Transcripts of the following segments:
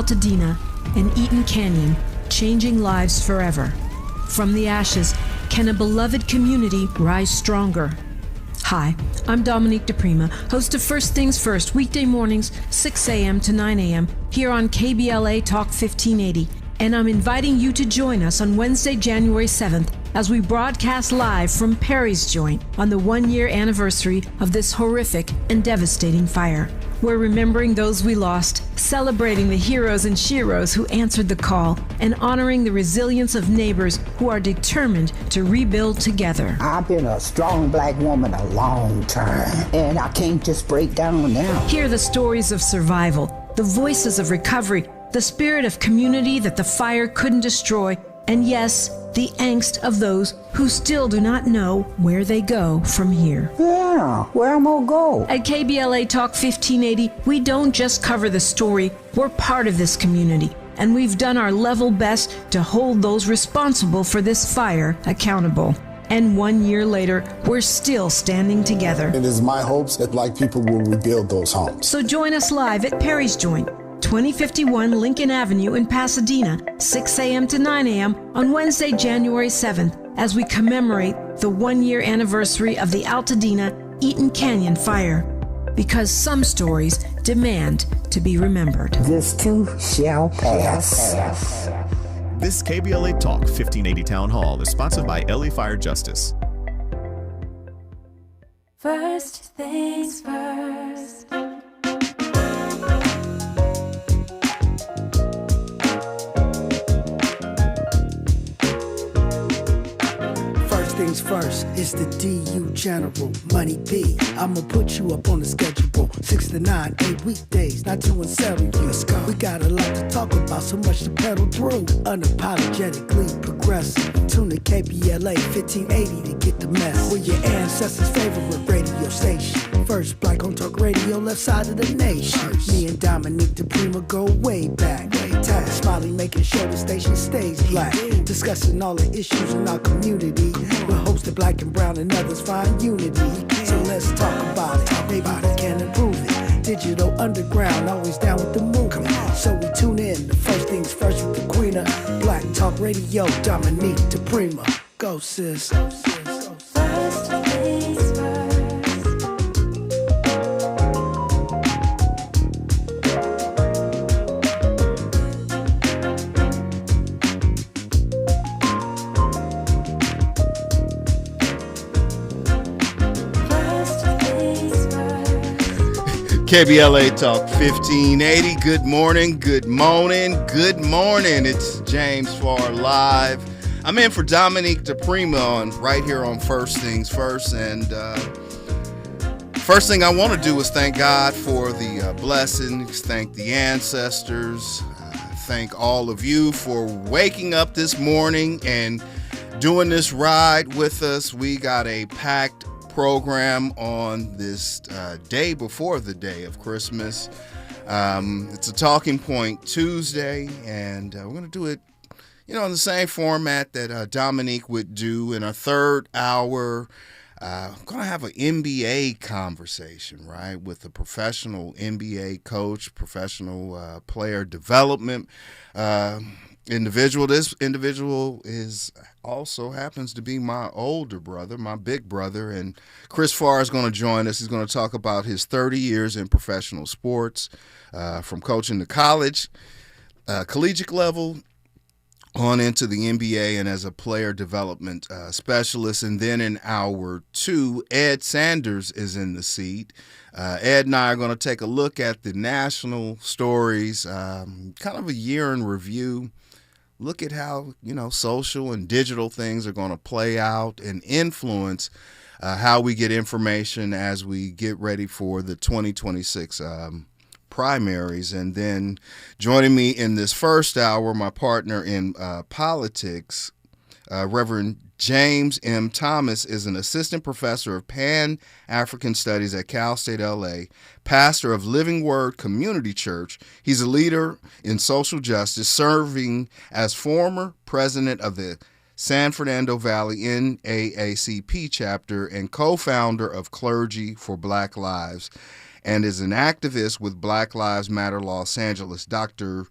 Altadena and Eaton Canyon, changing lives forever. From the ashes, can a beloved community rise stronger? Hi, I'm Dominique DePrima, host of First Things First, weekday mornings, 6 a.m. to 9 a.m., here on KBLA Talk 1580. And I'm inviting you to join us on Wednesday, January 7th, as we broadcast live from Perry's Joint on the one-year anniversary of this horrific and devastating fire. We're remembering those we lost, celebrating the heroes and sheroes who answered the call, and honoring the resilience of neighbors who are determined to rebuild together. I've been a strong black woman a long time, and I can't just break down now. Hear the stories of survival, the voices of recovery, the spirit of community that the fire couldn't destroy, and yes, the angst of those who still do not know where they go from here. Yeah, where am I gonna go? At KBLA Talk 1580, we don't just cover the story, we're part of this community, and we've done our level best to hold those responsible for this fire accountable. And 1 year later, we're still standing together. It is my hopes that black people will rebuild those homes. So join us live at Perry's Joint, 2051 Lincoln Avenue in Pasadena, 6 a.m. to 9 a.m. on Wednesday, January 7th, as we commemorate the 1 year anniversary of the Altadena Eaton Canyon fire. Because some stories demand to be remembered. This too shall pass. This KBLA Talk 1580 Town Hall is sponsored by LA Fire Justice. First things first. Things first, it's the DU General, Money B. I'ma put you up on the schedule. 6 to 9, 8 weekdays, not too unserious. We got a lot to talk about, so much to pedal through. Unapologetically progressive. Tune to KBLA 1580 to get the mess. We're your ancestors' favorite radio station. First black on talk radio, left side of the nation. Me and Dominique DePrima go way back. Tag Smiley making sure the station stays black. Discussing all the issues in our community. With hopes that black and brown and others find unity. So let's talk about it. Maybe we can improve it. Digital underground, always down with the movement. So we tune in to First Things First with the Queen of Black Talk Radio, Dominique DePrima. Go sis. First things first. KBLA Talk 1580. Good morning, good morning, good morning. It's James Farr live. I'm in for Dominique DePrima right here on First Things First. And first thing I want to do is thank God for the blessings, thank the ancestors, thank all of you for waking up this morning and doing this ride with us. We got a packed program on this day before the day of Christmas. It's a Talking Point Tuesday, and we're going to do it, in the same format that Dominique would do in our third hour. I'm going to have an NBA conversation, right, with a professional NBA coach, professional player development individual. This individual also happens to be my older brother, my big brother, and Chris Farr is going to join us. He's going to talk about his 30 years in professional sports, from coaching to college, collegiate level, on into the NBA, and as a player development specialist. And then in hour two, Ed Sanders is in the seat. Ed and I are going to take a look at the national stories, kind of a year in review. Look at how, social and digital things are going to play out and influence how we get information as we get ready for the 2026 primaries. And then joining me in this first hour, my partner in politics, Reverend James M. Thomas, is an assistant professor of Pan-African Studies at Cal State LA, pastor of Living Word Community Church. He's a leader in social justice, serving as former president of the San Fernando Valley NAACP chapter and co-founder of Clergy for Black Lives. and is an activist with Black Lives Matter Los Angeles. Dr.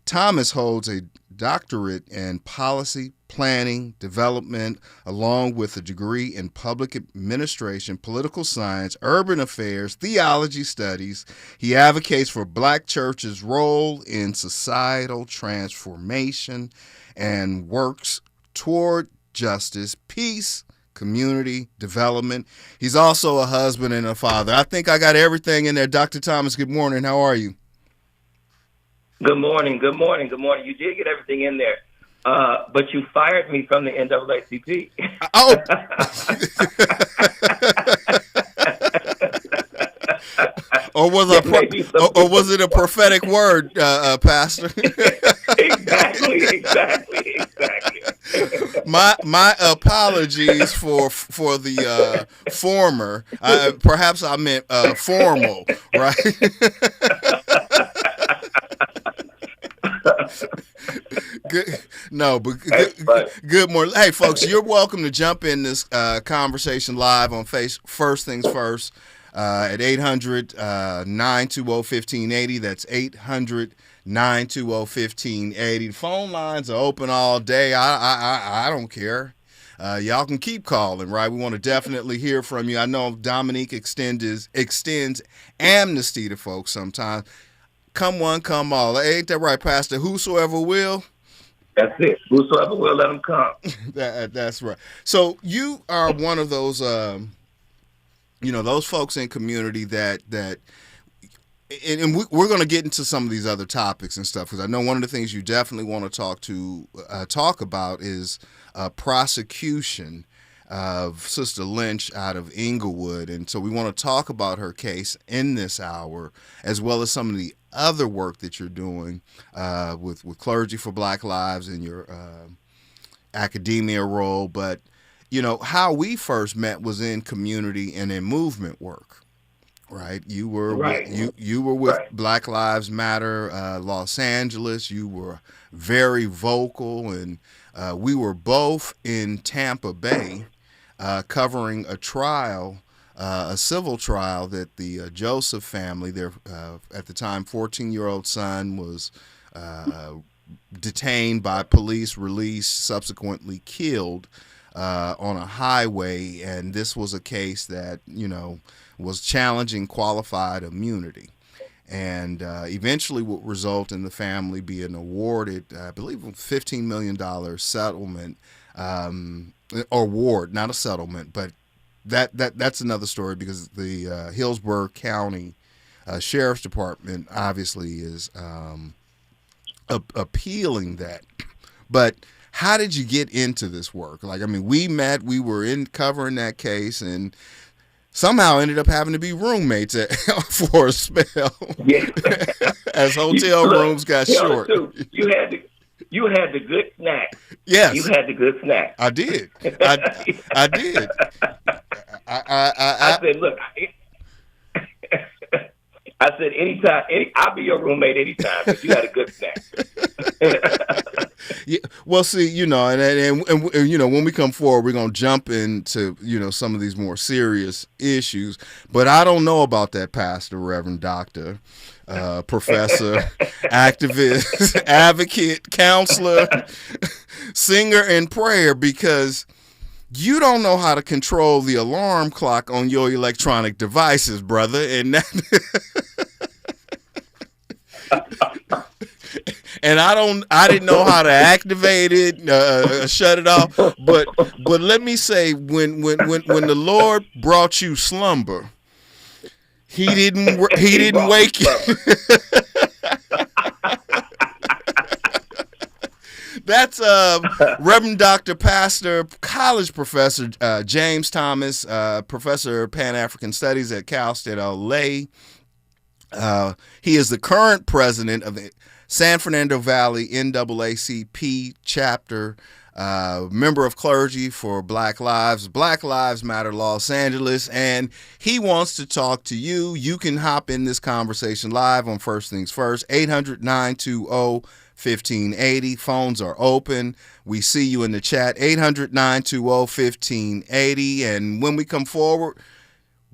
Thomas holds a doctorate in policy, planning, development, along with a degree in public administration, political science, urban affairs, theology studies. He advocates for Black churches' role in societal transformation and works toward justice, peace, community development. He's also a husband and a father. I think I got everything in there. Dr. Thomas, good morning. How are you? Good morning. You did get everything in there, but you fired me from the NAACP. Oh. Or was it a prophetic word, Pastor? Exactly. My apologies for the former. Perhaps I meant formal, right? Good morning. Hey, folks, you're welcome to jump in this conversation live on First Things First at 800-920-1580. That's 800-920-1580. The phone lines are open all day. I don't care. Y'all can keep calling, right? We want to definitely hear from you. I know Dominique extends amnesty to folks sometimes. Come one, come all. Ain't that right, Pastor? Whosoever will. That's it. Whosoever will, let them come. That's right. So you are one of those, those folks in community that and we're going to get into some of these other topics and stuff, because I know one of the things you definitely want to talk about is prosecution of Sister Lynch out of Inglewood. And so we want to talk about her case in this hour, as well as some of the other work that you're doing with Clergy for Black Lives and your academia role. But, how we first met was in community and in movement work, right? You were you were with Black Lives Matter Los Angeles. You were very vocal, and we were both in Tampa Bay covering a trial, a civil trial that the Joseph family, their at the time 14-year-old son, was detained by police, released, subsequently killed on a highway. And this was a case that, was challenging qualified immunity. And eventually would result in the family being awarded, I believe, a $15 million settlement, or award, not a settlement, but that's another story, because the Hillsborough County Sheriff's Department obviously is appealing that. But how did you get into this work? We met, we were covering that case, and somehow ended up having to be roommates for a spell. Yeah. As hotel rooms got short. You had the good snack. Yes. You had the good snack. I did. I did. I said, look, I said, anytime, I'll be your roommate anytime, but you had a good snack. Yeah, well, see, and when we come forward, we're going to jump into, some of these more serious issues. But I don't know about that, Pastor, Reverend Doctor, professor, activist, advocate, counselor, singer in prayer, because you don't know how to control the alarm clock on your electronic devices, brother. And and I didn't know how to activate it, shut it off. But let me say, when the Lord brought you slumber, He didn't wake you. That's Reverend Dr. Pastor, college professor James Thomas, professor of Pan-African Studies at Cal State LA. He is the current president of the San Fernando Valley NAACP chapter, member of Clergy for Black Lives Matter Los Angeles, and he wants to talk to you. You can hop in this conversation live on First Things First, 800-920-1580. Phones are open. We see you in the chat, 800-920-1580. And when we come forward,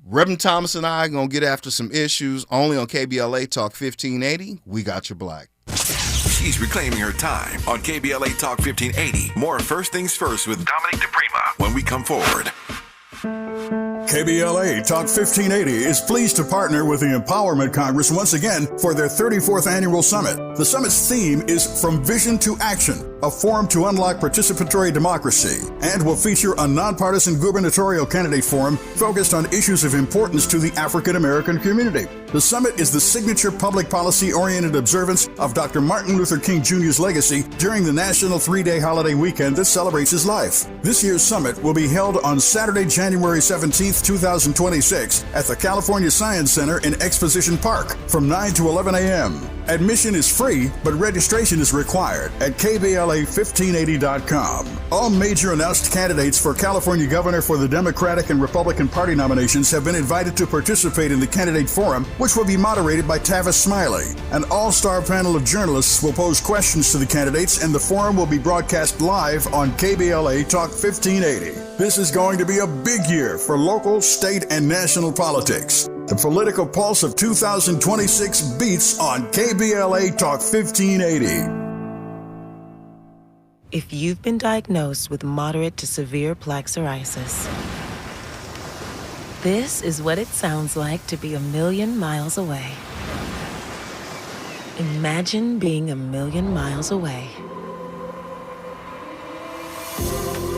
Reverend Thomas and I are going to get after some issues only on KBLA Talk 1580. We got your black. She's reclaiming her time on KBLA Talk 1580. More First Things First with Dominique DePrima when we come forward. KBLA Talk 1580 is pleased to partner with the Empowerment Congress once again for their 34th annual summit. The summit's theme is From Vision to Action, a forum to unlock participatory democracy, and will feature a nonpartisan gubernatorial candidate forum focused on issues of importance to the African American community. The summit is the signature public policy-oriented observance of Dr. Martin Luther King Jr.'s legacy during the national 3-day holiday weekend that celebrates his life. This year's summit will be held on Saturday, January 17th, 2026 at the California Science Center in Exposition Park from 9 to 11 a.m. Admission is free, but registration is required at KBLA1580.com. All major announced candidates for California governor for the Democratic and Republican Party nominations have been invited to participate in the candidate forum, which will be moderated by Tavis Smiley. An all-star panel of journalists will pose questions to the candidates, and the forum will be broadcast live on KBLA Talk 1580. This is going to be a big year for local, state, and national politics. The political pulse of 2026 beats on KBLA Talk 1580. If you've been diagnosed with moderate to severe plaque psoriasis, this is what it sounds like to be a million miles away. Imagine being a million miles away.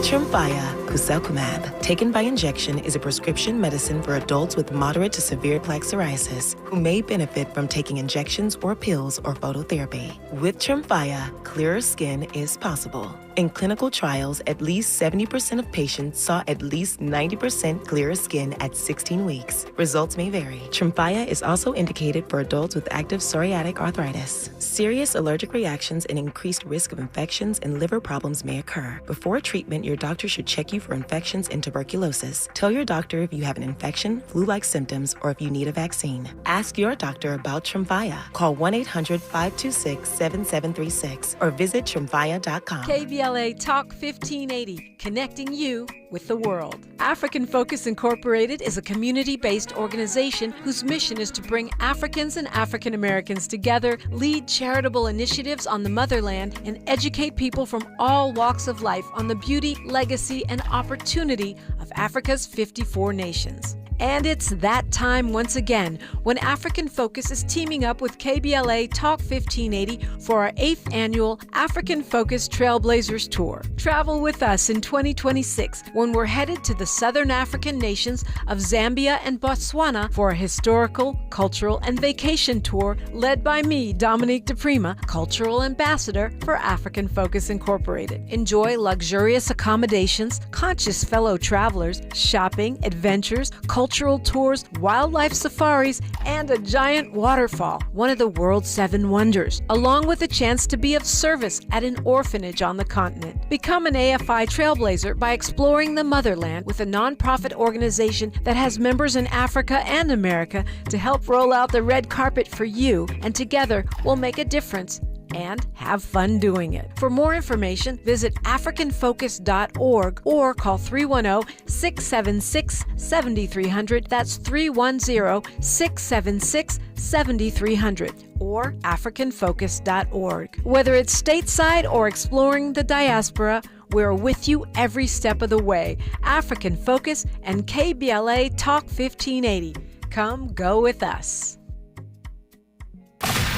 Tremfya Kuselkumab, taken by injection, is a prescription medicine for adults with moderate to severe plaque psoriasis who may benefit from taking injections or pills or phototherapy. With Tremfya, clearer skin is possible. In clinical trials, at least 70% of patients saw at least 90% clearer skin at 16 weeks. Results may vary. Tremfya is also indicated for adults with active psoriatic arthritis. Serious allergic reactions and increased risk of infections and liver problems may occur. Before treatment, your doctor should check you for infections and tuberculosis. Tell your doctor if you have an infection, flu-like symptoms, or if you need a vaccine. Ask your doctor about Tremfya. Call 1-800-526-7736 or visit tremfya.com. KBLA Talk 1580, connecting you with the world. African Focus Incorporated is a community-based organization whose mission is to bring Africans and African Americans together, lead charitable initiatives on the motherland, and educate people from all walks of life on the beauty, legacy, and opportunity of Africa's 54 nations. And it's that time once again when African Focus is teaming up with KBLA Talk 1580 for our 8th annual African Focus Trailblazers Tour. Travel with us in 2026 when we're headed to the southern African nations of Zambia and Botswana for a historical, cultural, and vacation tour led by me, Dominique DePrima, Cultural Ambassador for African Focus Incorporated. Enjoy luxurious accommodations, conscious fellow travelers, shopping, adventures, cultural tours, wildlife safaris, and a giant waterfall, one of the world's 7 wonders, along with a chance to be of service at an orphanage on the continent. Become an AFI trailblazer by exploring the motherland with a nonprofit organization that has members in Africa and America to help roll out the red carpet for you, and together we'll make a difference and have fun doing it. For more information, visit africanfocus.org or call 310-676-7300. That's 310-676-7300 or africanfocus.org. Whether it's stateside or exploring the diaspora, we're with you every step of the way. African Focus and KBLA Talk 1580. Come go with us.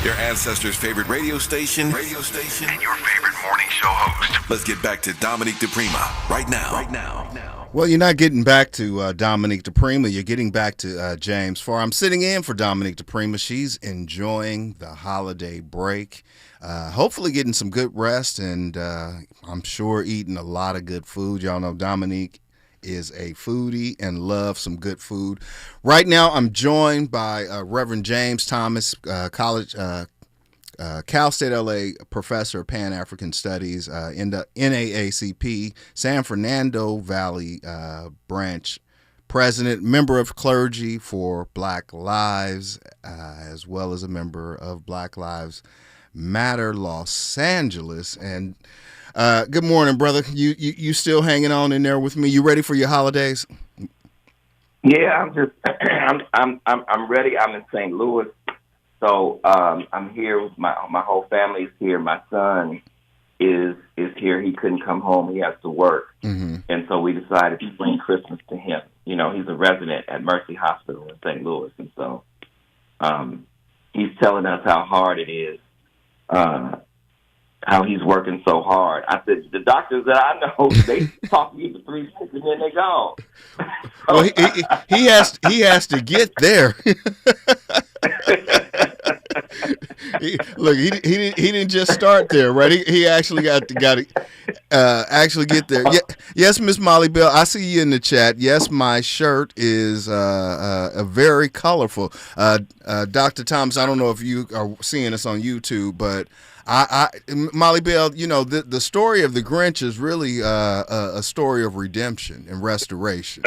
Your ancestors' favorite radio station, and your favorite morning show host. Let's get back to Dominique DePrima right now. Well, you're not getting back to Dominique DePrima. You're getting back to James Farr. I'm sitting in for Dominique DePrima. She's enjoying the holiday break, hopefully getting some good rest, and I'm sure eating a lot of good food. Y'all know Dominique is a foodie and loves some good food. Right now, I'm joined by Reverend James Thomas, Cal State LA professor of Pan-African Studies in the NAACP, San Fernando Valley branch president, member of clergy for Black Lives, as well as a member of Black Lives Matter Los Angeles. And good morning, brother. You still hanging on in there with me? You ready for your holidays? Yeah, I'm just I'm ready. I'm in St. Louis, so I'm here with my whole family's here. My son is here. He couldn't come home. He has to work, and so we decided to bring Christmas to him. You know, he's a resident at Mercy Hospital in St. Louis, and so he's telling us how hard it is. How he's working so hard. I said, the doctors that I know, they talk to you for 3 minutes and then they gone. Well, he has to get there. He didn't just start there, right? He actually got to actually get there. Yeah, yes, Miss Molly Bell, I see you in the chat. Yes, my shirt is very colorful. Dr. Thomas, I don't know if you are seeing us on YouTube, but Molly Bell, you know, the story of the Grinch is really a story of redemption and restoration.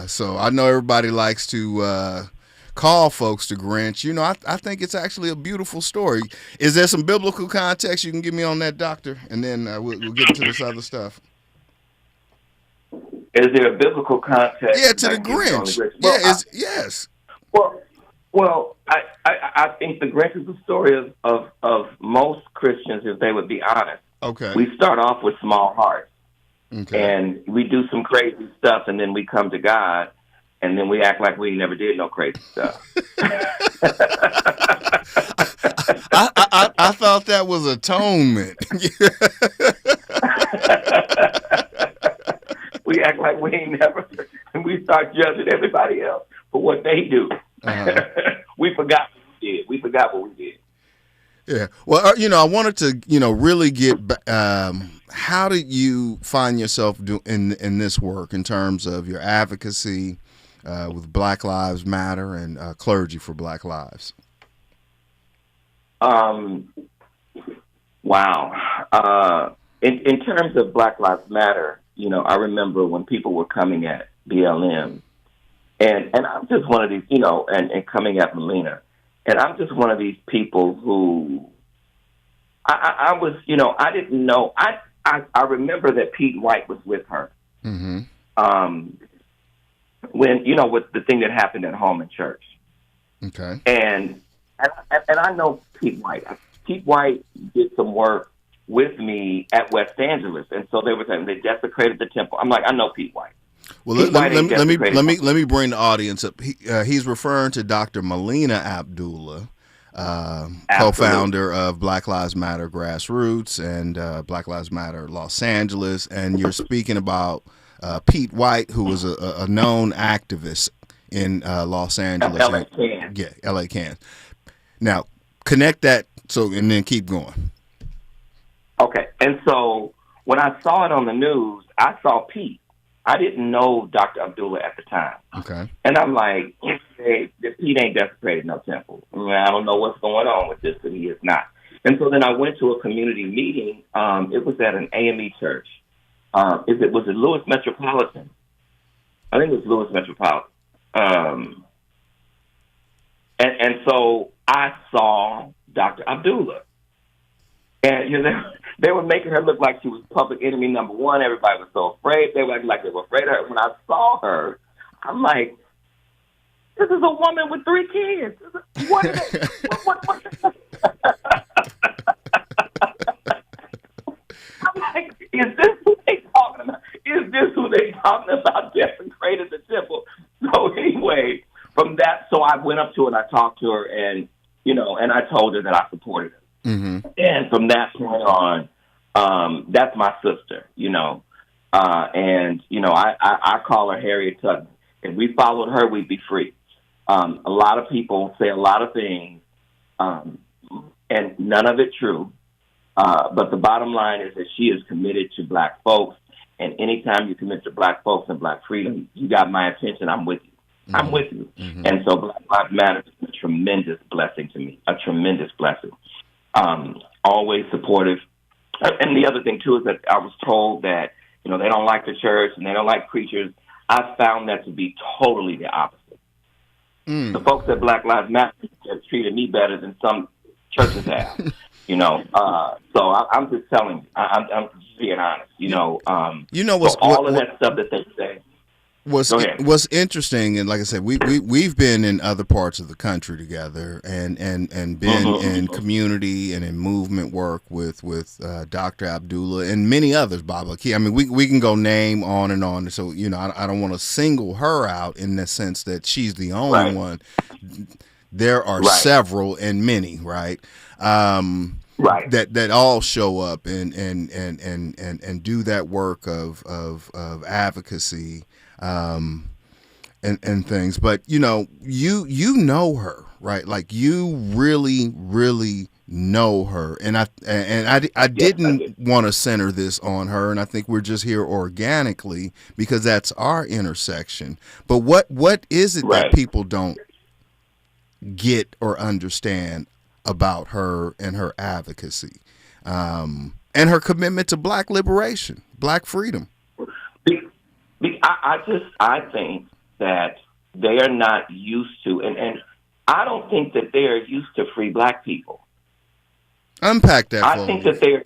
So I know everybody likes to call folks the Grinch. You know, I think it's actually a beautiful story. Is there some biblical context you can give me on that, Doctor? And then we'll get into this other stuff. Is there a biblical context? Yeah, to the Grinch. Well, yes. Well, I think the Grinch is the story of most Christians, if they would be honest. Okay. We start off with small hearts. Okay. And we do some crazy stuff, and then we come to God, and then we act like we never did no crazy stuff. I thought that was atonement. We act like we ain't never, and we start judging everybody else for what they do. We forgot what we did. We forgot what we did. Yeah. Well, you know, I wanted to, you know, really get. How did you find yourself in this work in terms of your advocacy with Black Lives Matter and clergy for Black Lives? Wow. In terms of Black Lives Matter, you know, I remember when people were coming at BLM, and I'm just one of these, you know, and coming at Melina, and I'm just one of these people who I was, you know, I didn't know. I remember that Pete White was with her. Mm-hmm. When, you know, with the thing that happened at home in church. Okay. And I know Pete White. Pete White did some work with me at West Angeles, and so they were saying they desecrated the temple. I'm like, I know Pete White. Well, let me bring the audience up. He's referring to Dr. Melina Abdullah, co-founder of Black Lives Matter Grassroots and Black Lives Matter Los Angeles, and you're speaking about Pete White, who was a known activist in Los Angeles. LA Can. Yeah, LA Can. Now, connect that, and then keep going. Okay, and so when I saw it on the news, I saw Pete. I didn't know Dr. Abdullah at the time. Okay. And I'm like, Pete ain't desecrated no temple. I mean, I don't know what's going on with this, but he is not. And so then I went to a community meeting. It was at an AME church. Was it Lewis Metropolitan? I think it was Lewis Metropolitan. And so I saw Dr. Abdullah. And you know, they were making her look like she was public enemy number one. Everybody was so afraid. They were acting like they were afraid of her. When I saw her, I'm like, this is a woman with 3 kids. What are they? What? I'm like, is this who they talking about? Is this who they talking about desecrated the temple? So anyway, from that, so I went up to her and I talked to her, and you know, and I told her that I supported her. Mm-hmm. And from that point on, that's my sister, you know. And, you know, I call her Harriet Tubman. If we followed her, we'd be free. A lot of people say a lot of things, and none of it true. But the bottom line is that she is committed to Black folks. And anytime you commit to Black folks and Black freedom, you got my attention, I'm with you. Mm-hmm. I'm with you. Mm-hmm. And so Black Lives Matter is a tremendous blessing to me, a tremendous blessing. Always supportive. And the other thing, too, is that I was told that, you know, they don't like the church and they don't like preachers. I found that to be totally the opposite. The folks at Black Lives Matter have treated me better than some churches have, you know. So I'm just telling you, I'm just being honest, you know. You know what's all of that stuff that they say. What's interesting, and like I said, we've been in other parts of the country together, and been in community and in movement work with Dr. Abdullah and many others, Baba Key. I mean, we can go name on and on. So I don't want to single her out in the sense that she's the only one. There are several and many, right? That all show up and do that work of advocacy. And things, but you know her, right? Like you really know her, and I didn't want to center this on her, and I think we're just here organically because that's our intersection. But what is it that people don't get or understand about her and her advocacy, and her commitment to Black liberation, Black freedom? I think that they are not used to, and I don't think that they are used to free Black people. Unpack that. I think that they are.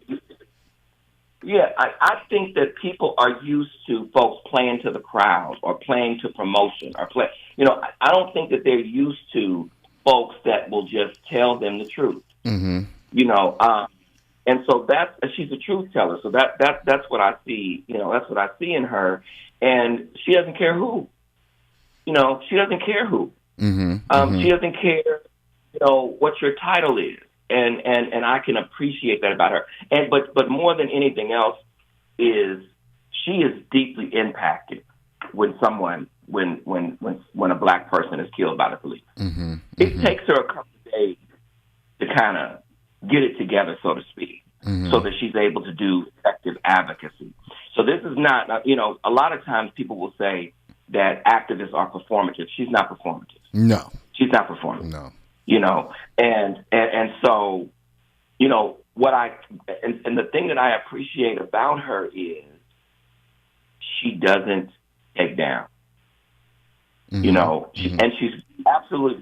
I think that people are used to folks playing to the crowd or playing to promotion or play. I don't think that they're used to folks that will just tell them the truth. Mm-hmm. And so she's a truth teller. So that's what I see. That's what I see in her. And she doesn't care who. She doesn't care who. Mm-hmm. She doesn't care, what your title is. And I can appreciate that about her. But more than anything else is she is deeply impacted when a Black person is killed by the police. Mm-hmm. It takes her a couple of days to kind of get it together, so to speak, so that she's able to do effective advocacy. So this is not, a lot of times people will say that activists are performative. She's not performative. No. She's not performative. No. And so, and the thing that I appreciate about her is she doesn't take down. Mm-hmm. And she's absolutely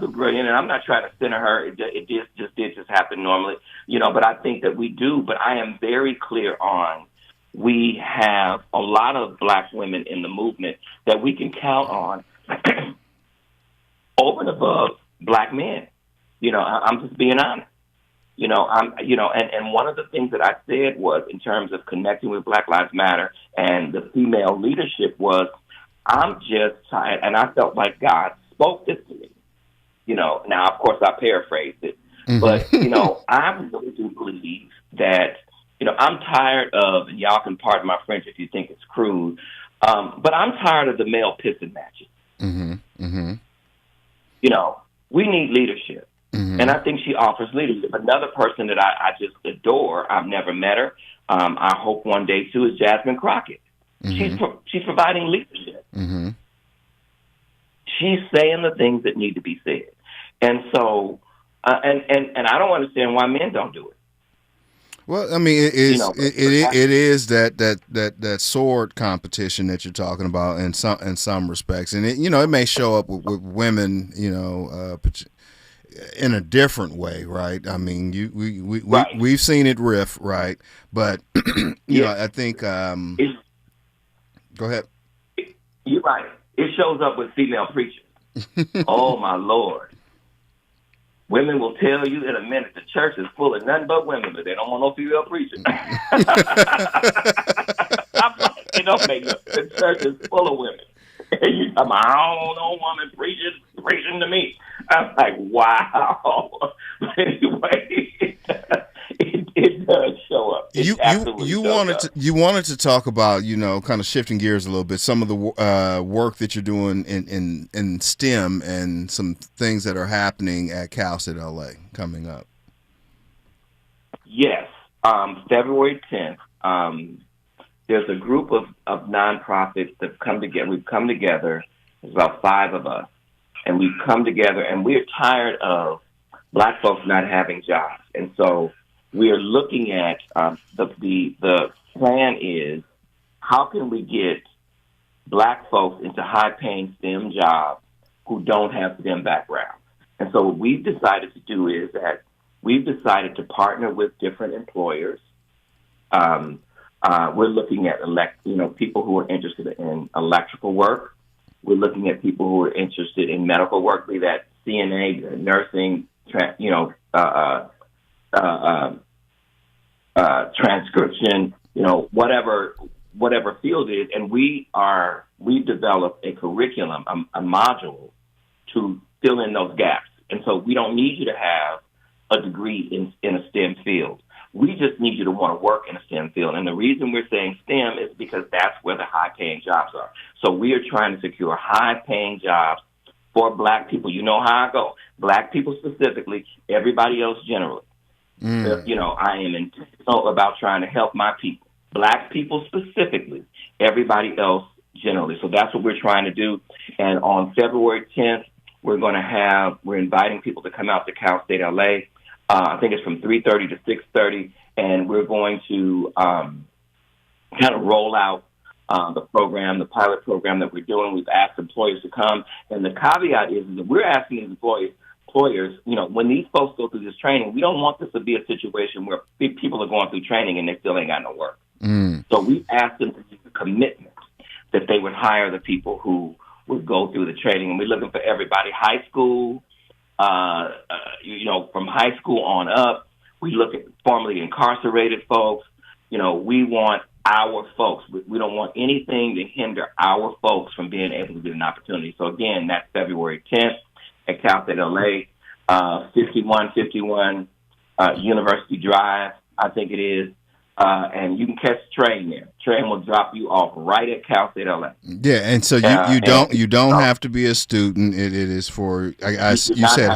brilliant. And I'm not trying to center her. It just did happen normally, but I think that we do. But I am very clear on we have a lot of Black women in the movement that we can count on over and above Black men. I'm just being honest. And one of the things that I said was in terms of connecting with Black Lives Matter and the female leadership was, I'm just tired, and I felt like God spoke this to me. Now, of course, I paraphrased it, but, I really do believe that, I'm tired of, and y'all can pardon my French if you think it's crude, but I'm tired of the male pissing matches. Mm-hmm. Mm-hmm. We need leadership, and I think she offers leadership. Another person that I just adore, I've never met her, I hope one day too, is Jasmine Crockett. Mm-hmm. She's providing leadership. Mm-hmm. She's saying the things that need to be said, and so and I don't understand why men don't do it. Well, I mean, it is that sword competition that you're talking about in some respects, and it may show up with women, in a different way, right? I mean, we've seen it riff, right? But I think. Go ahead. You're right. It shows up with female preachers. Oh my Lord. Women will tell you in a minute the church is full of nothing but women, but they don't want no female preachers. It don't make no sense. The church is full of women. And you talking about, I don't know, woman preaching to me. I'm like, wow. But anyway, it does show up. You wanted to talk about, kind of shifting gears a little bit, some of the work that you're doing in STEM and some things that are happening at Cal State LA coming up. Yes. February 10th, there's a group of nonprofits that come together. We've come together. There's about 5 of us. And we've come together, and we're tired of Black folks not having jobs. And so we are looking at the plan is how can we get Black folks into high-paying STEM jobs who don't have STEM backgrounds. And so what we've decided to do is that we've decided to partner with different employers We're looking at people who are interested in electrical work. We're looking at people who are interested in medical work, be that CNA, nursing, transcription, whatever field it is. And we've developed a curriculum, a module to fill in those gaps. And so we don't need you to have a degree in a STEM field. We just need you to want to work in a STEM field. And the reason we're saying STEM is because that's where the high-paying jobs are. So we are trying to secure high-paying jobs for Black people. You know how I go. Black people specifically, everybody else generally. I am intentional about trying to help my people. Black people specifically, everybody else generally. So that's what we're trying to do. And on February 10th, we're inviting people to come out to Cal State LA. I think it's from 3:30 to 6:30, and we're going to kind of roll out the pilot program that we're doing. We've asked employers to come, and the caveat is that we're asking employers, when these folks go through this training, we don't want this to be a situation where people are going through training and they still ain't got no work. So we asked them to make a commitment that they would hire the people who would go through the training, and we're looking for everybody, high school, from high school on up. We look at formerly incarcerated folks. We want our folks. We don't want anything to hinder our folks from being able to get an opportunity. So again, that's February 10th at Cal State LA, 5151 University Drive, I think it is. And you can catch the train there. Train will drop you off right at Cal State LA. Yeah, and so you don't have to be a student. It is for you said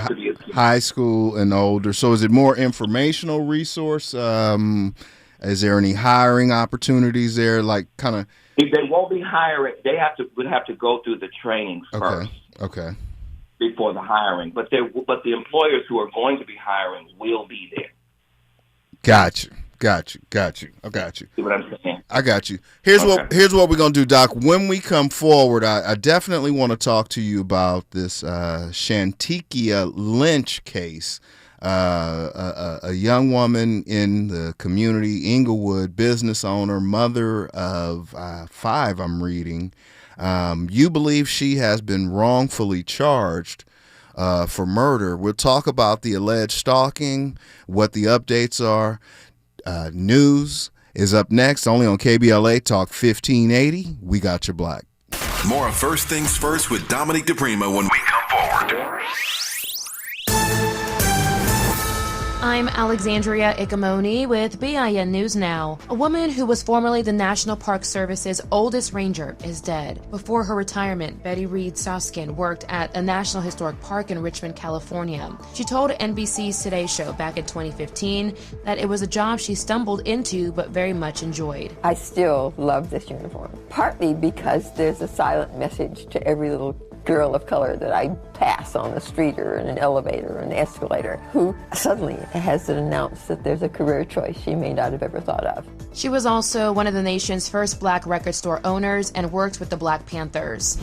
high school and older. So is it more informational resource? Is there any hiring opportunities there? Like kind of. If they won't be hiring, would have to go through the training first. Okay. Before the hiring, but the employers who are going to be hiring will be there. Got you. I got you. See what I'm saying? I got you. Here's what we're gonna do, Doc. When we come forward, I definitely want to talk to you about this Shantikia Lynch case. A young woman in the community, Inglewood, business owner, mother of 5. I'm reading. You believe she has been wrongfully charged for murder. We'll talk about the alleged stalking, what the updates are. News is up next, only on KBLA Talk 1580. We got your black. More of First Things First with Dominique DePrima when we come forward. I'm Alexandria Ikamoni with BIN News Now. A woman who was formerly the National Park Service's oldest ranger is dead. Before her retirement, Betty Reed Soskin worked at a National Historic Park in Richmond, California. She told NBC's Today Show back in 2015 that it was a job she stumbled into but very much enjoyed. I still love this uniform, partly because there's a silent message to every little girl of color that I pass on the street or in an elevator or an escalator who suddenly has to announce that there's a career choice she may not have ever thought of. She was also one of the nation's first black record store owners and worked with the Black Panthers.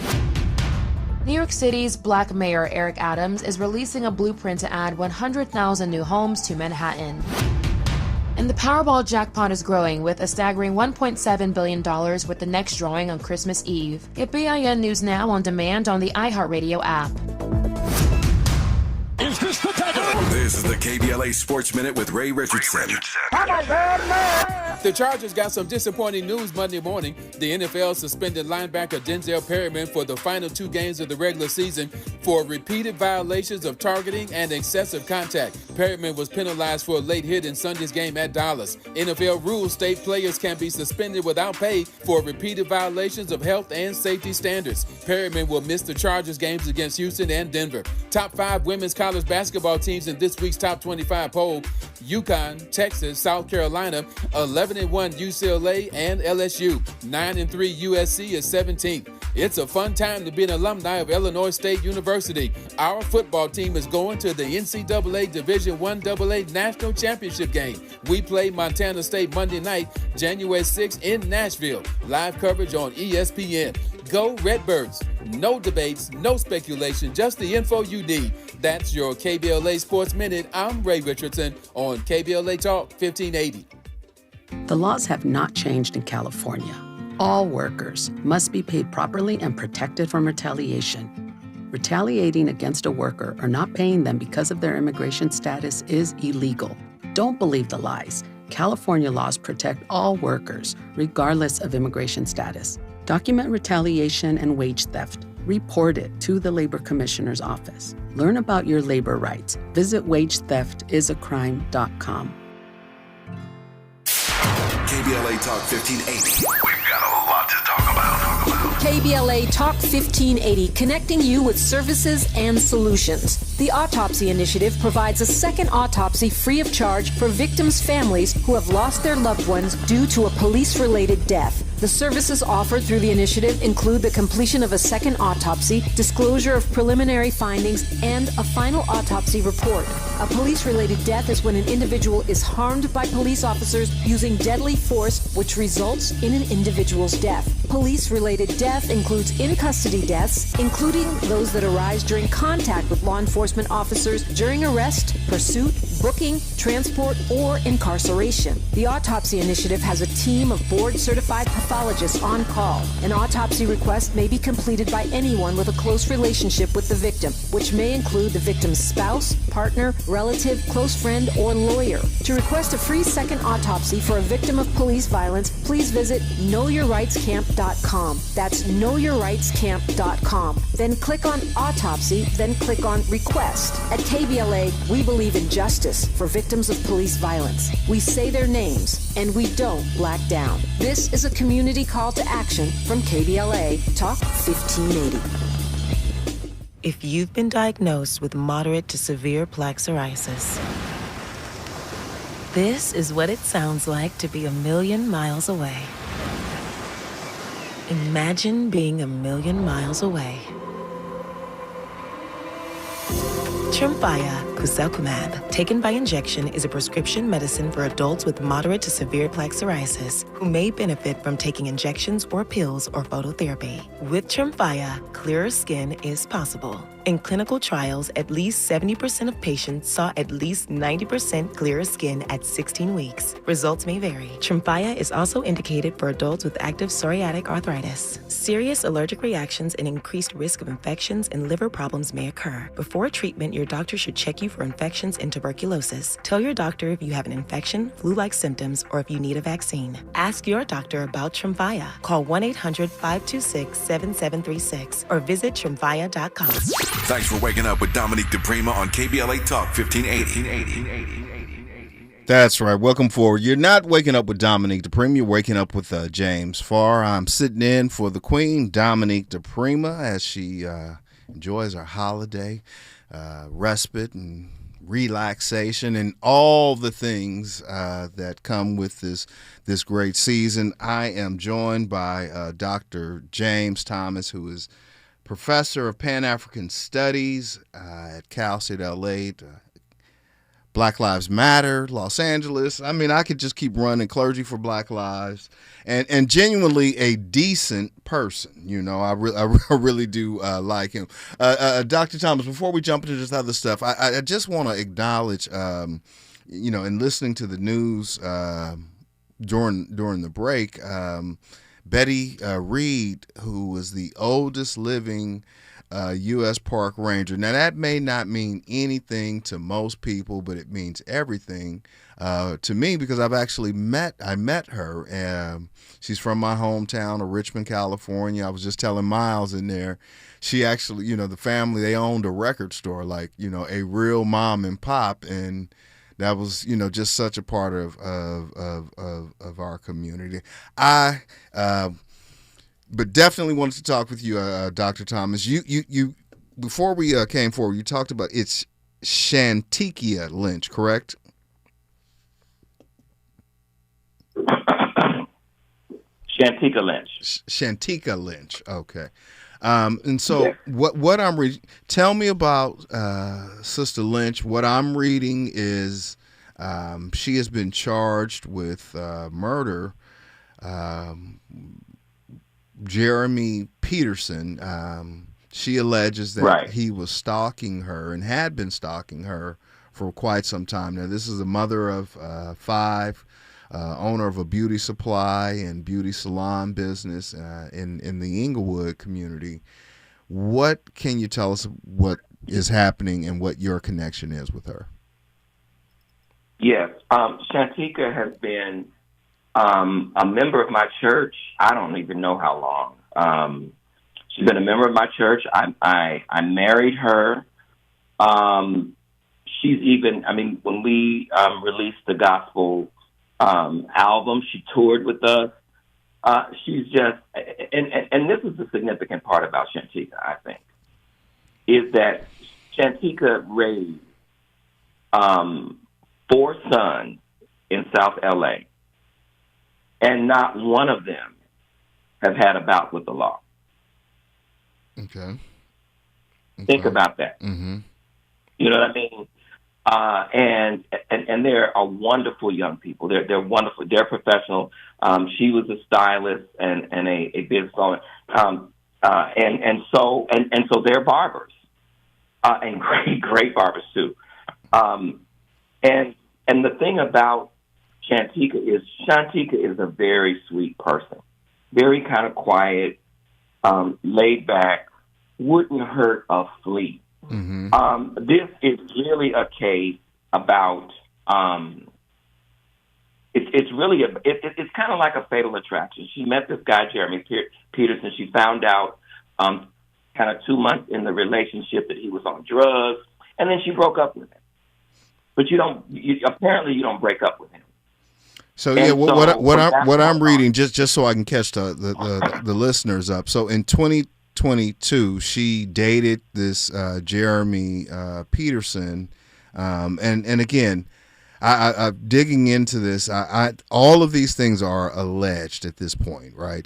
New York City's black mayor Eric Adams is releasing a blueprint to add 100,000 new homes to Manhattan. And the Powerball jackpot is growing with a staggering $1.7 billion with the next drawing on Christmas Eve. Get BIN News Now on demand on the iHeartRadio app. Is this the time? This is the KBLA Sports Minute with Ray Richardson. The Chargers got some disappointing news Monday morning. The NFL suspended linebacker Denzel Perryman for the final 2 games of the regular season for repeated violations of targeting and excessive contact. Perryman was penalized for a late hit in Sunday's game at Dallas. NFL rules state players can be suspended without pay for repeated violations of health and safety standards. Perryman will miss the Chargers games against Houston and Denver. Top 5 women's college basketball teams in this week's top 25 poll: UConn, Texas, South Carolina, 11-1 UCLA and LSU, 9-3 USC is 17th. It's a fun time to be an alumni of Illinois State University. Our football team is going to the NCAA Division I AA National Championship game. We play Montana State Monday night, January 6th in Nashville. Live coverage on ESPN. Go Redbirds. No debates, no speculation, just the info you need. That's your KBLA Sports Minute. I'm Ray Richardson on KBLA Talk 1580. The laws have not changed in California. All workers must be paid properly and protected from retaliation. Retaliating against a worker or not paying them because of their immigration status is illegal. Don't believe the lies. California laws protect all workers, regardless of immigration status. Document retaliation and wage theft. Report it to the Labor Commissioner's office. Learn about your labor rights. Visit wagetheftisacrime.com. KBLA Talk 1580. We've got a lot to talk about. KBLA Talk 1580, connecting you with services and solutions. The Autopsy Initiative provides a second autopsy free of charge for victims' families who have lost their loved ones due to a police-related death. The services offered through the initiative include the completion of a second autopsy, disclosure of preliminary findings, and a final autopsy report. A police-related death is when an individual is harmed by police officers using deadly force, which results in an individual's death. Police-related death includes in-custody deaths, including those that arise during contact with law enforcement officers during arrest, pursuit, booking, transport, or incarceration. The Autopsy Initiative has a team of board-certified pathologists on call. An autopsy request may be completed by anyone with a close relationship with the victim, which may include the victim's spouse, partner, relative, close friend, or lawyer. To request a free second autopsy for a victim of police violence, please visit knowyourrightscamp.com. That's knowyourrightscamp.com. Then click on Autopsy, then click on Request. At KBLA, we believe in justice for victims of police violence. We say their names, and we don't black down. This is a community call to action from KBLA Talk 1580. If you've been diagnosed with moderate to severe plaque psoriasis, this is what it sounds like to be a million miles away. Imagine being a million miles away. Tremfya Kuselkumab, taken by injection, is a prescription medicine for adults with moderate to severe plaque psoriasis who may benefit from taking injections or pills or phototherapy. With Tremfya, clearer skin is possible. In clinical trials, at least 70% of patients saw at least 90% clearer skin at 16 weeks. Results may vary. Tremfya is also indicated for adults with active psoriatic arthritis. Serious allergic reactions and increased risk of infections and liver problems may occur. Before treatment, your doctor should check you for infections and tuberculosis. Tell your doctor if you have an infection, flu-like symptoms, or if you need a vaccine. Ask your doctor about Tremfya. Call 1-800-526-7736 or visit tremfya.com. Thanks for waking up with Dominique DePrima on KBLA Talk 1580. That's right. Welcome forward. You're not waking up with Dominique DePrima. You're waking up with James Farr. I'm sitting in for the Queen, Dominique DePrima, as she enjoys her holiday, respite and relaxation and all the things that come with this great season. I am joined by Dr. James Thomas, who is Professor of Pan-African Studies at Cal State LA, Black Lives Matter, Los Angeles. I mean, I could just keep running. Clergy for Black Lives, and genuinely a decent person. You know, I really do like him. Dr. Thomas, before we jump into this other stuff, I just want to acknowledge, you know, in listening to the news during the break, Betty Reed, who was the oldest living U.S. park ranger. Now, that may not mean anything to most people, but it means everything to me because I've actually met her. She's from my hometown of Richmond, California. I was just telling Miles in there. She actually, you know, the family, they owned a record store, like, you know, a real mom and pop, and that was, you know, just such a part of our community. But definitely wanted to talk with you, Dr. Thomas. You before we came forward, you talked about it's Shantika Lynch, correct? Shantika Lynch. Shantika Lynch. Okay. And so what I'm reading, tell me about Sister Lynch. What I'm reading is she has been charged with murder. Jeremy Peterson, she alleges that he was stalking her and had been stalking her for quite some time. Now, this is a mother of 5. owner of a beauty supply and beauty salon business in the Inglewood community. What can you tell us what is happening and what your connection is with her? Yes. Shantika has been a member of my church. I don't even know how long. She's been a member of my church. I married her. She's even, when we released the gospel album, she toured with us. She's just, and this is the significant part about Shantika, I think, is that Shantika raised 4 sons in South LA, and not one of them have had a bout with the law. Okay. Think about that. Mm-hmm. You know what I mean? And they're a wonderful young people. They're wonderful. They're professional. She was a stylist and a business owner. And so they're barbers, and great barbers too. And the thing about Shantika is a very sweet person, very kind of quiet, laid back, wouldn't hurt a flea. Mm-hmm. This is really a case about. It's really it's kind of like a fatal attraction. She met this guy Jeremy Peterson. She found out kind of 2 months in the relationship that he was on drugs, and then she broke up with him. But apparently you don't break up with him. So yeah, what I'm reading, just so I can catch the listeners up. So in 2022, she dated this Jeremy Peterson, and again, I digging into this. All of these things are alleged at this point, right?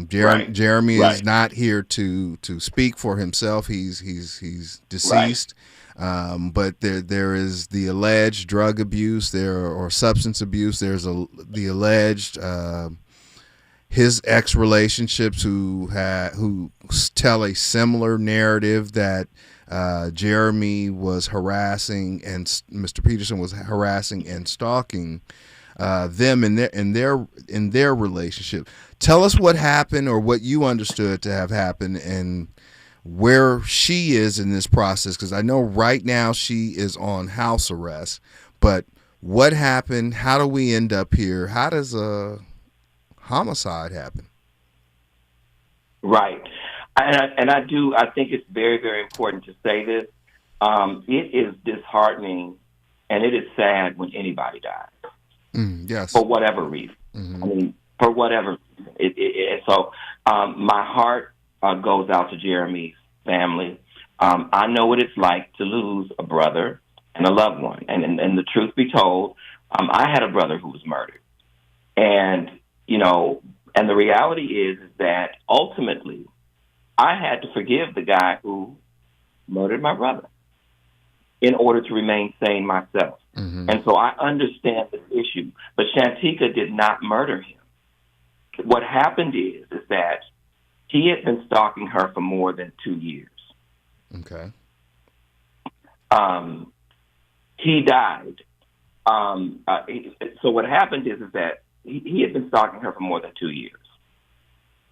Jeremy is not here to speak for himself. He's deceased. But there is the alleged drug abuse or substance abuse. There's the alleged his ex relationships who tell a similar narrative that Jeremy was harassing and Mr. Peterson was harassing and stalking them in their relationship. Tell us what happened or what you understood to have happened and where she is in this process, because I know right now she is on house arrest. But what happened? How do we end up here? How does a homicide happen? Right. I think it's very, very important to say this. It is disheartening and it is sad when anybody dies. Yes. For whatever reason. Mm-hmm. For whatever reason. So my heart goes out to Jeremy's family. I know what it's like to lose a brother and a loved one. And the truth be told, I had a brother who was murdered. And, and the reality is that ultimately I had to forgive the guy who murdered my brother in order to remain sane myself. Mm-hmm. And so I understand this issue. But Shantika did not murder him. What happened is that he had been stalking her for more than 2 years. Okay. He died. So what happened is that he had been stalking her for more than 2 years.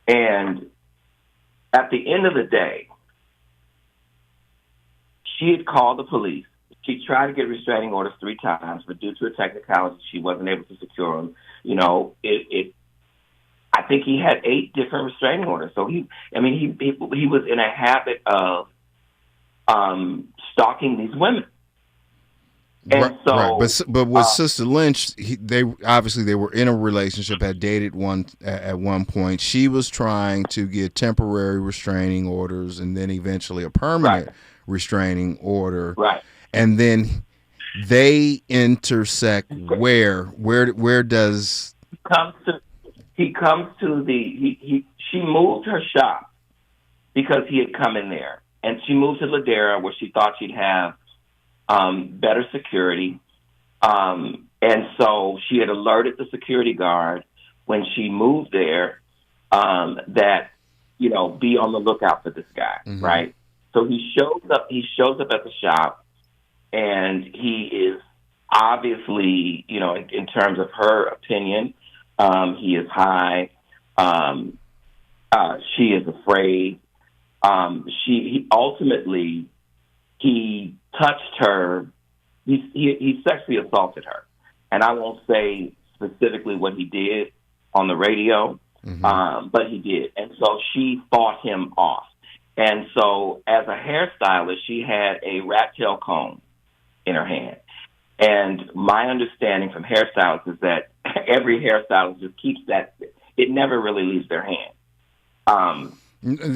And at the end of the day, she had called the police. She tried to get restraining orders 3 times, but due to a technicality, she wasn't able to secure them. I think he had 8 different restraining orders. So he was in a habit of stalking these women. And but with Sister Lynch, they were in a relationship, had dated at one point. She was trying to get temporary restraining orders and then eventually a permanent restraining order. Right. And then they intersect where does she moved her shop because he had come in there, and she moved to Ladera where she thought she'd have better security. And so she had alerted the security guard when she moved there that, be on the lookout for this guy, mm-hmm. right? So he shows up at the shop, and he is obviously, in terms of her opinion, he is high. She is afraid. He ultimately touched her. He sexually assaulted her, and I won't say specifically what he did on the radio, but he did, and so she fought him off. And so, as a hairstylist, she had a rat tail comb in her hand. And my understanding from hairstylists is that every hairstylist just keeps that; it never really leaves their hand.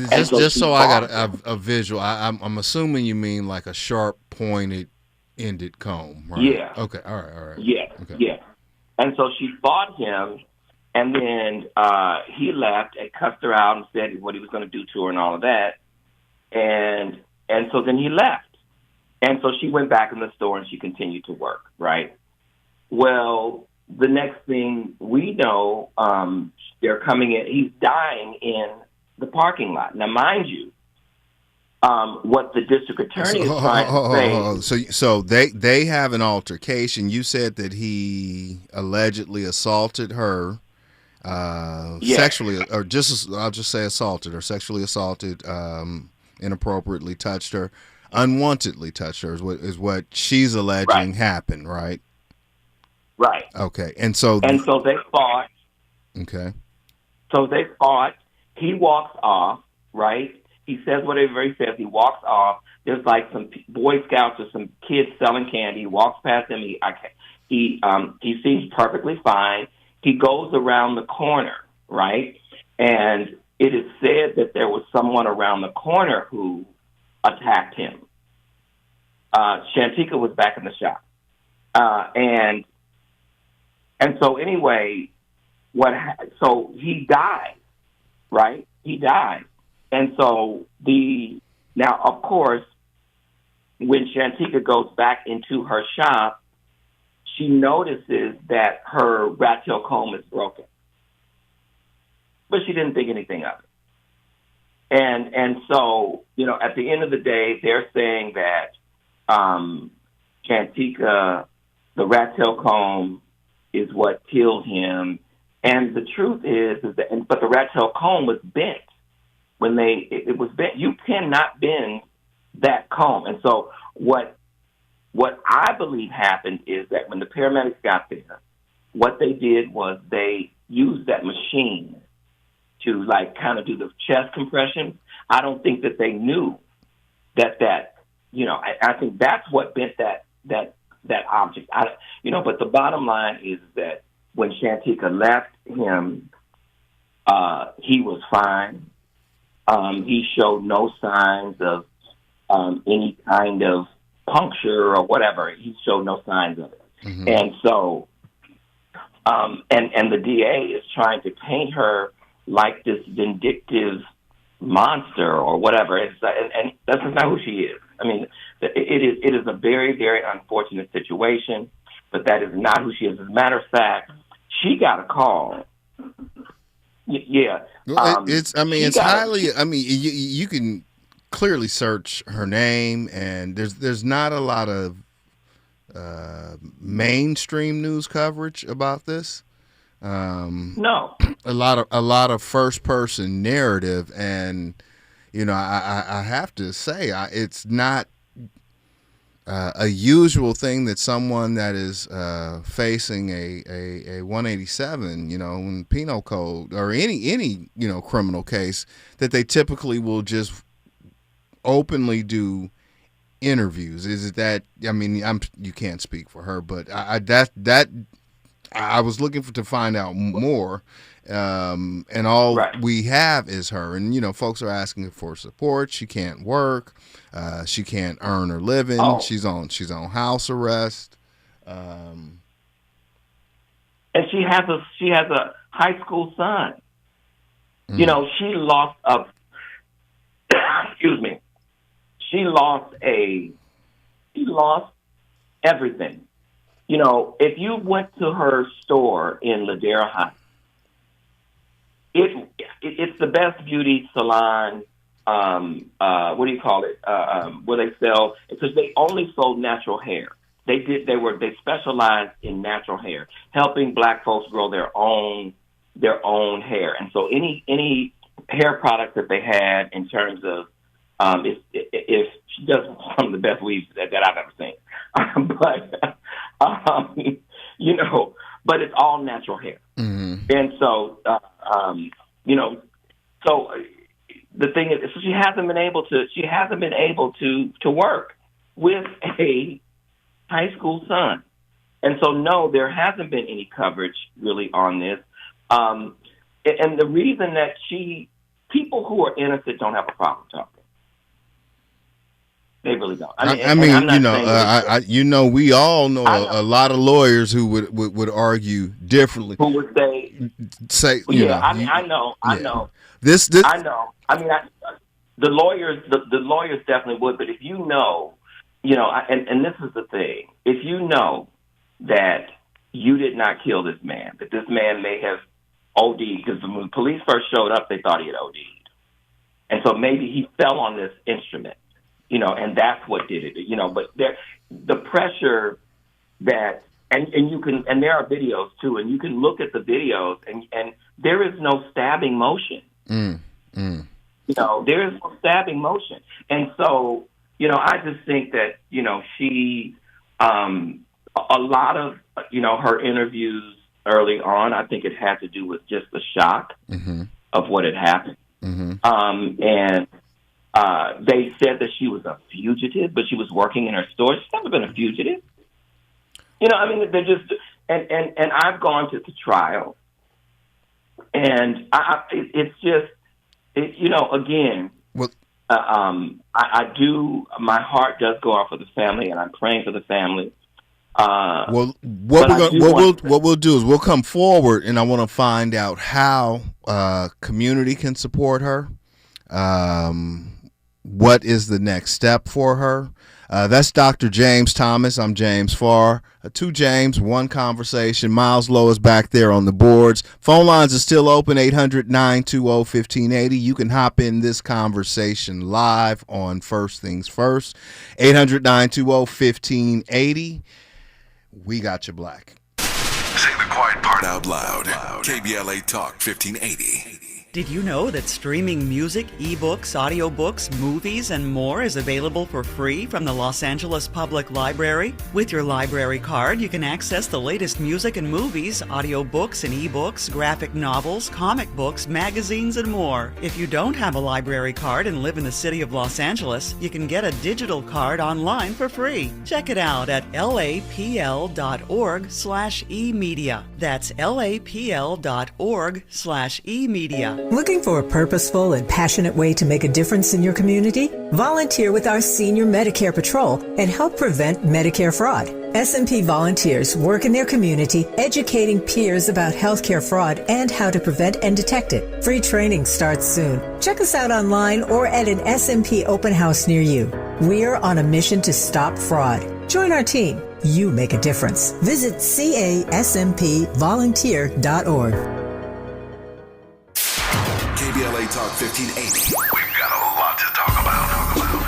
Just so I got a visual, I'm assuming you mean like a sharp pointed ended comb, right? Yeah. Okay. All right. Yeah. Okay. Yeah. And so she fought him, and then he left and cussed her out and said what he was going to do to her and all of that. And so then he left. And so she went back in the store and she continued to work, right? Well, the next thing we know, they're coming in. He's dying in the parking lot. Now, mind you, what the district attorney is trying to say. So they have an altercation. You said that he allegedly assaulted her sexually, or I'll just say assaulted her, sexually assaulted, inappropriately touched her, unwantedly touched her is what she's alleging happened, right? Right. Okay. And so they fought. Okay. So they fought. He walks off, right? He says whatever he says. He walks off. There's like some Boy Scouts or some kids selling candy. He walks past them. He seems perfectly fine. He goes around the corner, right? And it is said that there was someone around the corner who attacked him. Shantika was back in the shop. And so anyway, so he died, right? He died. And so now, of course, when Shantika goes back into her shop, she notices that her rat tail comb is broken. But she didn't think anything of it. And so, at the end of the day, they're saying that Shantika, the rat tail comb, is what killed him. And the truth is that, but the rat tail comb was bent. When it was bent, you cannot bend that comb. And so what I believe happened is that when the paramedics got there, what they did was they used that machine to kind of do the chest compression. I don't think that they knew that I think that's what bent that object. But the bottom line is that when Shantika left him, he was fine. He showed no signs of any kind of puncture or whatever. He showed no signs of it. Mm-hmm. And so, and the DA is trying to paint her like this vindictive monster or whatever. And that's just not who she is. I mean, it is a very, very unfortunate situation, but that is not who she is. As a matter of fact, she got a call. Yeah. It's highly. You can clearly search her name, and there's not a lot of mainstream news coverage about this. No. A lot of first person narrative, and I have to say it's not a usual thing that someone that is facing a 187, in penal code or any criminal case, that they typically will just openly do interviews. Is it that? You can't speak for her, but I was looking to find out more, and all we have is her. And folks are asking for support. She can't work. She can't earn her living. Oh. She's on house arrest. And she has a high school son. Mm. She lost excuse me. She lost everything. If you went to her store in Ladera Heights, it's the best beauty salon. What do you call it? Where they sell, because they only sold natural hair. They specialized in natural hair, helping Black folks grow their own hair. And so any hair products that they had in terms of, if she does some of the best weaves that I've ever seen, but it's all natural hair. Mm-hmm. And so, so the thing is, so she hasn't been able to work with a high school son. And so, no, there hasn't been any coverage really on this. And the reason that people who are innocent don't have a problem talking. They really don't. We all know a lot of lawyers who would argue differently. Who would say, I know. This. I know. I mean, the lawyers definitely would. But if you know, and this is the thing, if you know that you did not kill this man, that this man may have OD'd, because when the police first showed up, they thought he had OD'd, and so maybe he fell on this instrument. And that's what did it, but the pressure that, and you can, and there are videos too, and you can look at the videos and there is no stabbing motion. There is no stabbing motion. And so, I just think that, she, a lot of, her interviews early on, I think it had to do with just the shock of what had happened. And they said that she was a fugitive, but she was working in her store. She's never been a fugitive. They're just, and I've gone to the trial, and it's just, again, I do, my heart does go out for the family, and I'm praying for the family. What we'll do is we'll come forward, and I want to find out how community can support her. What is the next step for her? That's Dr. James Thomas. I'm James Farr. Two James, one conversation. Miles Lowe is back there on the boards. Phone lines are still open, 800-920-1580. You can hop in this conversation live on First Things First, 800-920-1580. We got you, Black. Say the quiet part out loud. KBLA Talk 1580. Did you know that streaming music, ebooks, audiobooks, movies, and more is available for free from the Los Angeles Public Library? With your library card, you can access the latest music and movies, audiobooks and ebooks, graphic novels, comic books, magazines, and more. If you don't have a library card and live in the city of Los Angeles, you can get a digital card online for free. Check it out at lapl.org/emedia. That's lapl.org/emedia. Looking for a purposeful and passionate way to make a difference in your community? Volunteer with our Senior Medicare Patrol and help prevent Medicare fraud. S&P volunteers work in their community educating peers about healthcare fraud and how to prevent and detect it. Free training starts soon. Check us out online or at an S&P open house near you. We're on a mission to stop fraud. Join our team. You make a difference. Visit caspvolunteer.org. KBLA Talk 1580. We've got a lot to talk about.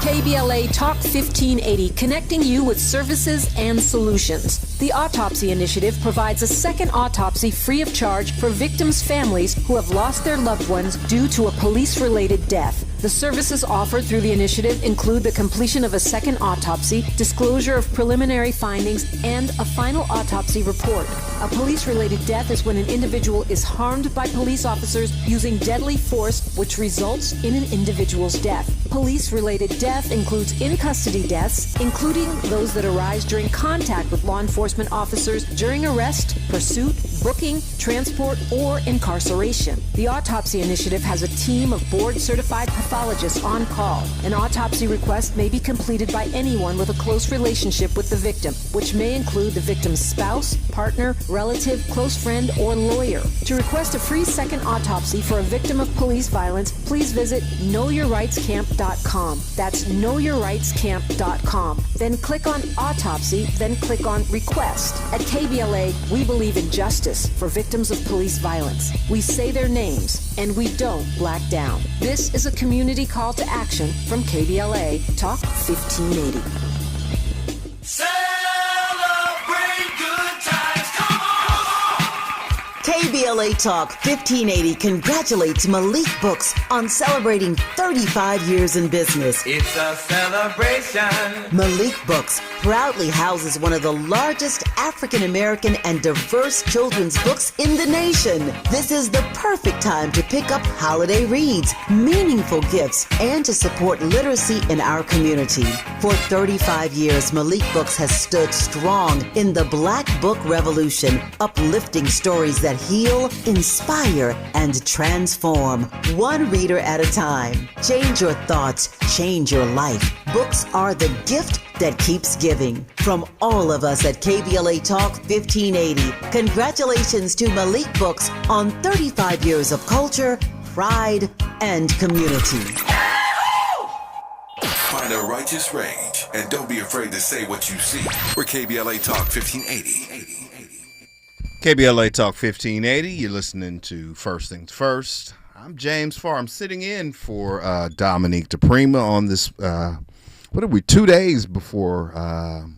KBLA Talk 1580, connecting you with services and solutions. The Autopsy Initiative provides a second autopsy free of charge for victims' families who have lost their loved ones due to a police-related death. The services offered through the initiative include the completion of a second autopsy, disclosure of preliminary findings, and a final autopsy report. A police-related death is when an individual is harmed by police officers using deadly force, which results in an individual's death. Police-related death includes in-custody deaths, including those that arise during contact with law enforcement officers during arrest, pursuit, booking, transport, or incarceration. The Autopsy Initiative has a team of board-certified pathologists on call. An autopsy request may be completed by anyone with a close relationship with the victim, which may include the victim's spouse, partner, relative, close friend, or lawyer. To request a free second autopsy for a victim of police violence, please visit knowyourrightscamp.com. That's knowyourrightscamp.com. Then click on Autopsy, then click on Request. At KBLA, we believe in justice for victims of police violence. We say their names, and we don't black down. This is a community call to action from KBLA Talk 1580. KBLA Talk 1580 congratulates Malik Books on celebrating 35 years in business. It's a celebration. Malik Books proudly houses one of the largest African American and diverse children's books in the nation. This is the perfect time to pick up holiday reads, meaningful gifts, and to support literacy in our community. For 35 years, Malik Books has stood strong in the Black Book Revolution, uplifting stories that heal, inspire, and transform. One reader at a time. Change your thoughts, change your life. Books are the gift that keeps giving. From all of us at KBLA Talk 1580, congratulations to Malik Books on 35 years of culture, pride, and community. Find a righteous rage and don't be afraid to say what you see. We're KBLA Talk 1580. KBLA Talk 1580. You're listening to First Things First. I'm James Farr. I'm sitting in for Dominique DePrima on this, 2 days before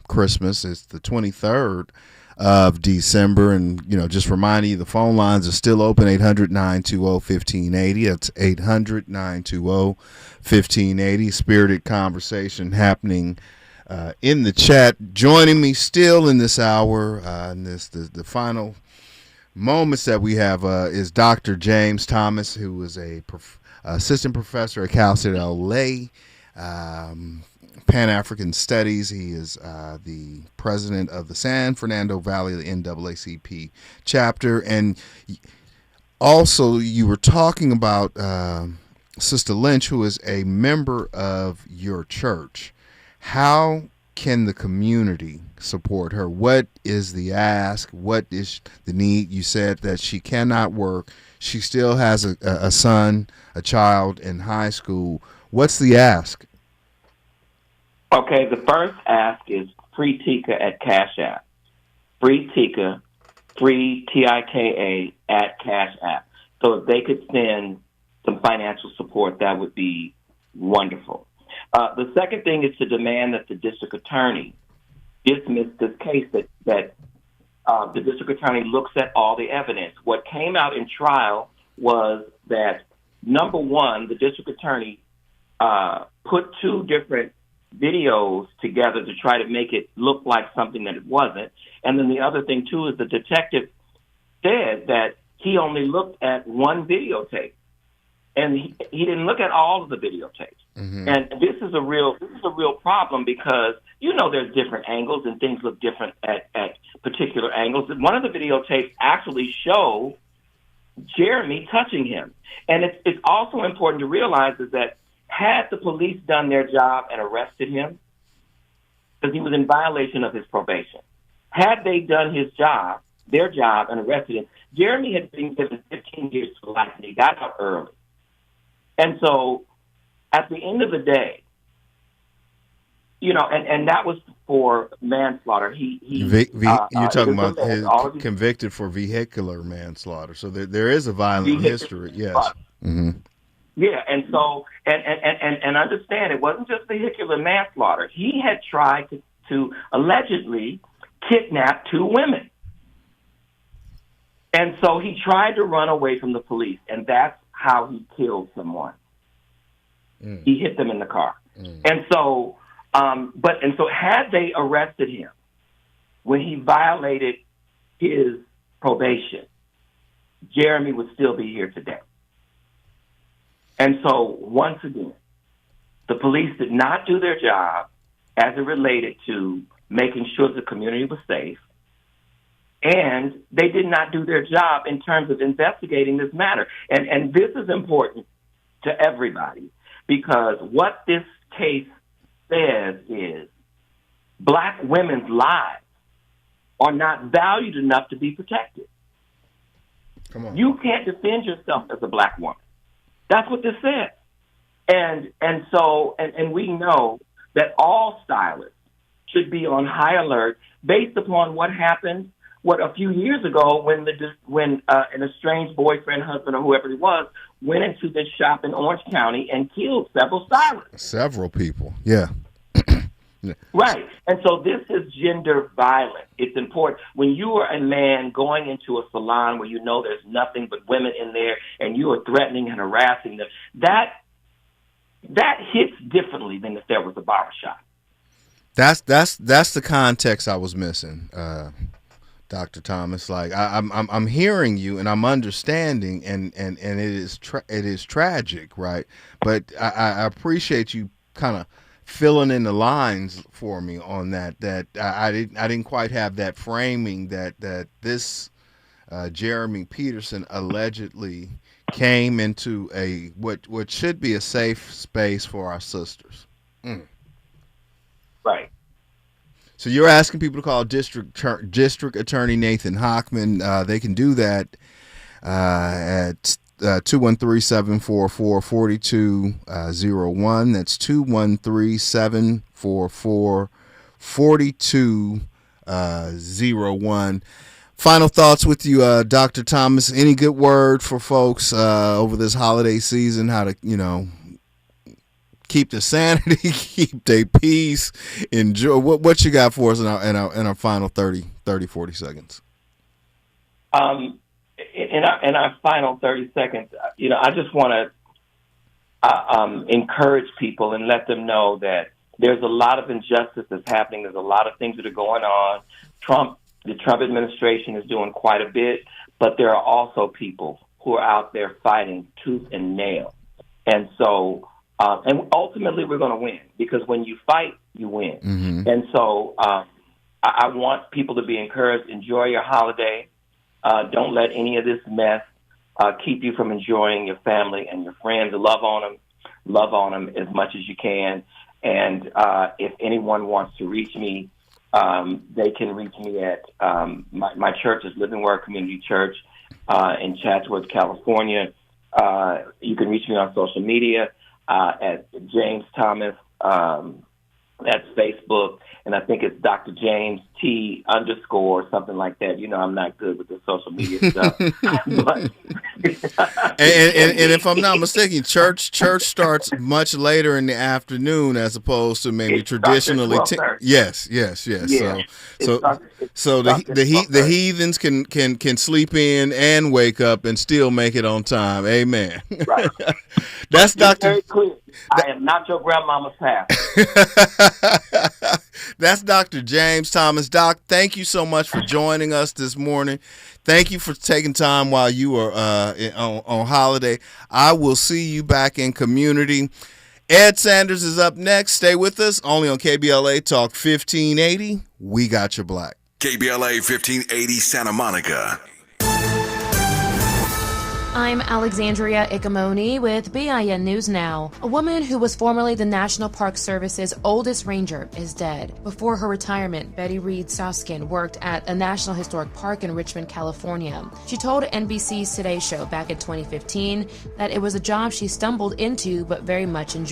Christmas. It's the 23rd of December. And, just reminding you, the phone lines are still open, 800-920-1580. That's 800-920-1580. Spirited conversation happening in the chat. Joining me still in this hour, in the final moments that we have, is Dr. James Thomas, who is a assistant professor at Cal State LA, Pan-African Studies. He is the president of the San Fernando Valley, the NAACP chapter. And also, you were talking about Sister Lynch, who is a member of your church. How can the community support her? What is the ask? What is the need? You said that she cannot work. She still has a son, a child in high school. What's the ask? Okay, the first ask is free Tika at Cash App. Free Tika, free Tika at Cash App. So if they could send some financial support, that would be wonderful. The second thing is to demand that the district attorney dismiss this case, that the district attorney looks at all the evidence. What came out in trial was that, number one, the district attorney put two different videos together to try to make it look like something that it wasn't. And then the other thing, too, is the detective said that he only looked at one videotape. And he didn't look at all of the videotapes. Mm-hmm. And this is a real problem because, there's different angles and things look different at particular angles. One of the videotapes actually show Jeremy touching him. And it's also important to realize is that had the police done their job and arrested him, because he was in violation of his probation, had they done their job and arrested him, Jeremy had been given 15 years to life and he got out early. And so, at the end of the day, and that was for manslaughter. You're talking about his convicted for vehicular manslaughter. So there is a violent history. Yes. Mm-hmm. Yeah, and so and understand it wasn't just vehicular manslaughter. He had tried to allegedly kidnap two women, and so he tried to run away from the police, and that's how he killed someone. Mm. He hit them in the car. Mm. And so, so had they arrested him when he violated his probation, Jeremy would still be here today. And so, once again, the police did not do their job as it related to making sure the community was safe. And they did not do their job in terms of investigating this matter. And this is important to everybody because what this case says is Black women's lives are not valued enough to be protected. Come on. You can't defend yourself as a Black woman. That's what this says. And so we know that all stylists should be on high alert based upon what happened a few years ago when an estranged boyfriend, husband, or whoever he was went into this shop in Orange County and killed several stylists. Several people, yeah. Right. And so this is gender violence. It's important. When you are a man going into a salon where you know there's nothing but women in there and you are threatening and harassing them, that hits differently than if there was a barbershop. That's the context I was missing, Dr. Thomas. Like I'm hearing you and I'm understanding, and it is tragic, right? But I appreciate you kind of filling in the lines for me on that. That I didn't quite have that framing that this Jeremy Peterson allegedly came into a what should be a safe space for our sisters. Right. So you're asking people to call District Attorney Nathan Hochman. They can do that at 213-744-4201. That's 213-744-4201. Final thoughts with you, Dr. Thomas. Any good word for folks over this holiday season? How to, keep the sanity, keep their peace, enjoy. What you got for us in our final 30, 40 seconds? In our final 30 seconds, I just want to encourage people and let them know that there's a lot of injustice that's happening. There's a lot of things that are going on. The Trump administration is doing quite a bit, but there are also people who are out there fighting tooth and nail. And so, and ultimately we're going to win, because when you fight, you win. Mm-hmm. And so I want people to be encouraged. Enjoy your holiday. Don't let any of this mess keep you from enjoying your family and your friends. Love on them as much as you can. And if anyone wants to reach me, they can reach me at my church is Living Word Community Church in Chatsworth, California. You can reach me on social media at James Thomas. That's Facebook, and I think it's Dr. James T _ something like that. I'm not good with the social media stuff. But and if I'm not mistaken, church starts much later in the afternoon as opposed to maybe traditionally. Yes. Yeah. So the heathens can sleep in and wake up and still make it on time. Amen. Right. That's Dr. Very clear. I am not your grandmama's pastor. That's Dr. James Thomas. Doc, thank you so much for joining us this morning. Thank you for taking time while you were on holiday. I will see you back in community. Ed Sanders is up next. Stay with us, only on KBLA Talk 1580. We got your black. KBLA 1580 Santa Monica. I'm Alexandria Ikamoni with BIN News Now. A woman who was formerly the National Park Service's oldest ranger is dead. Before her retirement, Betty Reed Soskin worked at a National Historic Park in Richmond, California. She told NBC's Today Show back in 2015 that it was a job she stumbled into but very much enjoyed.